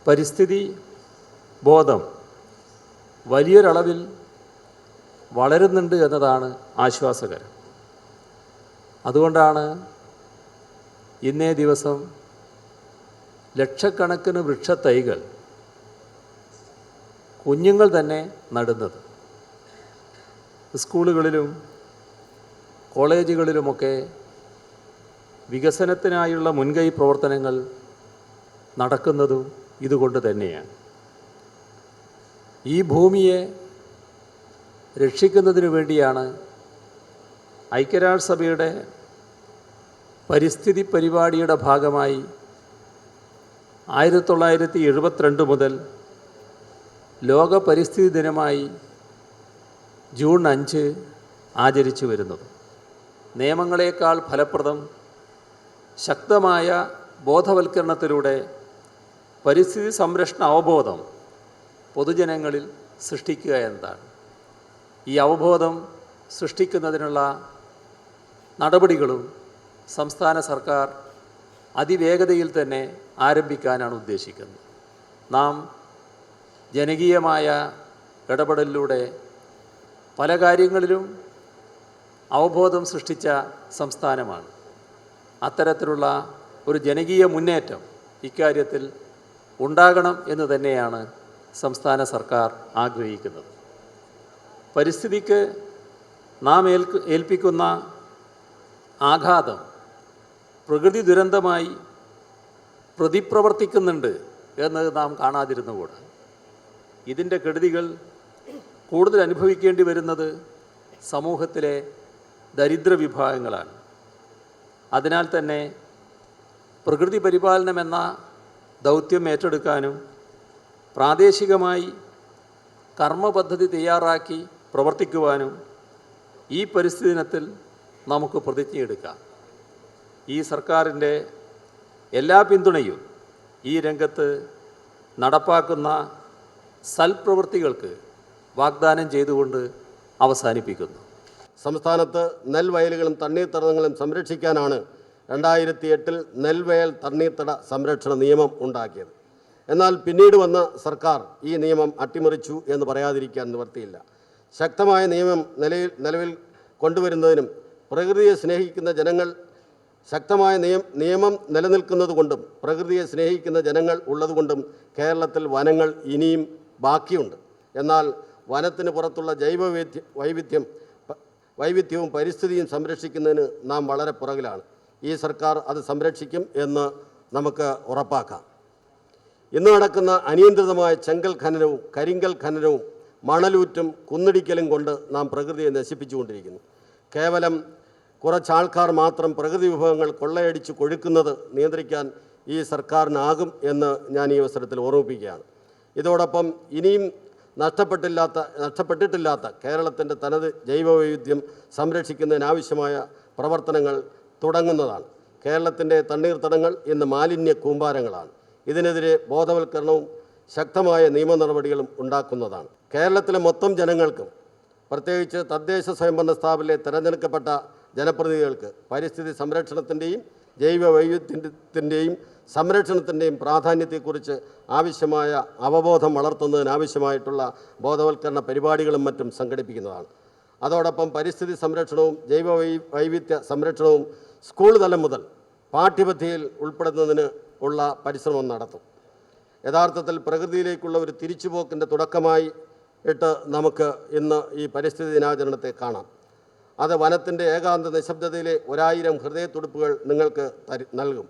പരിസ്ഥിതി ബോധം വലിയൊരളവിൽ വളരുന്നുണ്ട് എന്നതാണ് ആശ്വാസകരം. അതുകൊണ്ടാണ് ഇന്നേ ദിവസം ലക്ഷക്കണക്കിന് വൃക്ഷത്തൈകൾ കുഞ്ഞുങ്ങൾ തന്നെ നടുന്നത്. സ്കൂളുകളിലും കോളേജുകളിലുമൊക്കെ വികസനത്തിനായുള്ള മുൻകൈ പ്രവർത്തനങ്ങൾ നടക്കുന്നതും ഇതുകൊണ്ട് തന്നെയാണ്. ഈ ഭൂമിയെ രക്ഷിക്കുന്നതിനു വേണ്ടിയാണ് ഐക്യരാഷ്ട്രസഭയുടെ പരിസ്ഥിതി പരിപാടിയുടെ ഭാഗമായി 1972 മുതൽ ലോക പരിസ്ഥിതി ദിനമായി ജൂൺ 5 ആചരിച്ചു വരുന്നത്. നിയമങ്ങളേക്കാൾ ഫലപ്രദം ശക്തമായ ബോധവൽക്കരണത്തിലൂടെ പരിസ്ഥിതി സംരക്ഷണ അവബോധം പൊതുജനങ്ങളിൽ സൃഷ്ടിക്കുക എന്നതാണ്. ഈ അവബോധം സൃഷ്ടിക്കുന്നതിനുള്ള നടപടികളും സംസ്ഥാന സർക്കാർ അതിവേഗതയിൽ തന്നെ ആരംഭിക്കാനാണ് ഉദ്ദേശിക്കുന്നത്. നാം ജനകീയമായ ഇടപെടലിലൂടെ പല കാര്യങ്ങളിലും അവബോധം സൃഷ്ടിച്ച സംസ്ഥാനമാണ്. അത്തരത്തിലുള്ള ഒരു ജനകീയ മുന്നേറ്റം ഇക്കാര്യത്തിൽ ഉണ്ടാകണം എന്ന് തന്നെയാണ് സംസ്ഥാന സർക്കാർ ആഗ്രഹിക്കുന്നത്. പരിസ്ഥിതിക്ക് നാം ഏൽപ്പിക്കുന്ന ആഘാതം പ്രകൃതി ദുരന്തമായി പ്രതിപ്രവർത്തിക്കുന്നുണ്ട് എന്നത് നാം കാണാതിരുന്നുകൂടാ. ഇതിൻ്റെ കെടുതികൾ കൂടുതൽ അനുഭവിക്കേണ്ടി വരുന്നത് സമൂഹത്തിലെ ദരിദ്ര വിഭാഗങ്ങളാണ്. അതിനാൽ തന്നെ പ്രകൃതി പരിപാലനം എന്ന ദൗത്യം ഏറ്റെടുക്കാനും പ്രാദേശികമായി കർമ്മപദ്ധതി തയ്യാറാക്കി പ്രവർത്തിക്കുവാനും ഈ പരിസ്ഥിതി ദിനത്തിൽ നമുക്ക് പ്രതിജ്ഞയെടുക്കാം. ഈ സർക്കാരിൻ്റെ എല്ലാ പിന്തുണയും ഈ രംഗത്ത് നടപ്പാക്കുന്ന സൽപ്രവൃത്തികൾക്ക് വാഗ്ദാനം ചെയ്തുകൊണ്ട് അവസാനിപ്പിക്കുന്നു. സംസ്ഥാനത്ത് നെൽവയലുകളും തണ്ണീർത്തടങ്ങളും സംരക്ഷിക്കാനാണ് 2008 നെൽവയൽ തണ്ണീർത്തട സംരക്ഷണ നിയമം ഉണ്ടാക്കിയത്. എന്നാൽ പിന്നീട് വന്ന സർക്കാർ ഈ നിയമം അട്ടിമറിച്ചു എന്ന് പറയാതിരിക്കാൻ നിവർത്തിയില്ല. ശക്തമായ നിയമം നിലവിൽ കൊണ്ടുവരുന്നതിനും പ്രകൃതിയെ സ്നേഹിക്കുന്ന ജനങ്ങൾ ശക്തമായ നിയമം നിലനിൽക്കുന്നതുകൊണ്ടും പ്രകൃതിയെ സ്നേഹിക്കുന്ന ജനങ്ങൾ ഉള്ളതുകൊണ്ടും കേരളത്തിൽ വനങ്ങൾ ഇനിയും ബാക്കിയുണ്ട്. എന്നാൽ വനത്തിന് പുറത്തുള്ള വൈവിധ്യവും പരിസ്ഥിതിയും സംരക്ഷിക്കുന്നതിന് നാം വളരെ പുറകിലാണ്. ഈ സർക്കാർ അത് സംരക്ഷിക്കും എന്ന് നമുക്ക് ഉറപ്പാക്കാം. ഇന്ന് നടക്കുന്ന അനിയന്ത്രിതമായ ചെങ്കൽ ഖനനവും കരിങ്കൽ ഖനനവും മണലൂറ്റും കുന്നിടിക്കലും കൊണ്ട് നാം പ്രകൃതിയെ നശിപ്പിച്ചുകൊണ്ടിരിക്കുന്നു. കേവലം കുറച്ചാൾക്കാർ മാത്രം പ്രകൃതി വിഭവങ്ങൾ കൊള്ളയടിച്ച് കൊഴുക്കുന്നത് നിയന്ത്രിക്കാൻ ഈ സർക്കാരിനാകും എന്ന് ഞാൻ ഈ അവസരത്തിൽ ഓർമ്മിപ്പിക്കുകയാണ്. ഇതോടൊപ്പം ഇനിയും നഷ്ടപ്പെട്ടിട്ടില്ലാത്ത കേരളത്തിൻ്റെ തനത് ജൈവവൈവിധ്യം സംരക്ഷിക്കുന്നതിനാവശ്യമായ പ്രവർത്തനങ്ങൾ തുടങ്ങുന്നതാണ്. കേരളത്തിൻ്റെ തണ്ണീർത്തടങ്ങൾ ഇന്ന് മാലിന്യ കൂമ്പാരങ്ങളാണ്. ഇതിനെതിരെ ബോധവൽക്കരണവും ശക്തമായ നിയമ നടപടികളും ഉണ്ടാക്കുന്നതാണ്. കേരളത്തിലെ മൊത്തം ജനങ്ങൾക്കും പ്രത്യേകിച്ച് തദ്ദേശ സ്വയംഭരണ സ്ഥാപനത്തിലെ തിരഞ്ഞെടുക്കപ്പെട്ട ജനപ്രതിനിധികൾക്ക് പരിസ്ഥിതി സംരക്ഷണത്തിൻ്റെയും ജൈവവൈവിധ്യത്തിൻ്റെയും സംരക്ഷണത്തിൻ്റെയും പ്രാധാന്യത്തെക്കുറിച്ച് ആവശ്യമായ അവബോധം വളർത്തുന്നതിനാവശ്യമായിട്ടുള്ള ബോധവൽക്കരണ പരിപാടികളും മറ്റും സംഘടിപ്പിക്കുന്നതാണ്. അതോടൊപ്പം പരിസ്ഥിതി സംരക്ഷണവും ജൈവവൈവിധ്യ സംരക്ഷണവും സ്കൂൾ തലം മുതൽ പാഠ്യപദ്ധതിയിൽ ഉൾപ്പെടുന്നതിന് ഉള്ള പരിശ്രമം നടത്തും. യഥാർത്ഥത്തിൽ പ്രകൃതിയിലേക്കുള്ള ഒരു തിരിച്ചുപോക്കിൻ്റെ തുടക്കമായി നമുക്ക് ഇന്ന് ഈ പരിസ്ഥിതി ദിനാചരണത്തെ കാണാം. അത് വനത്തിൻ്റെ ഏകാന്ത നിശബ്ദതയിലെ 1000 ഹൃദയത്തുടിപ്പുകൾ നിങ്ങൾക്ക് നൽകും.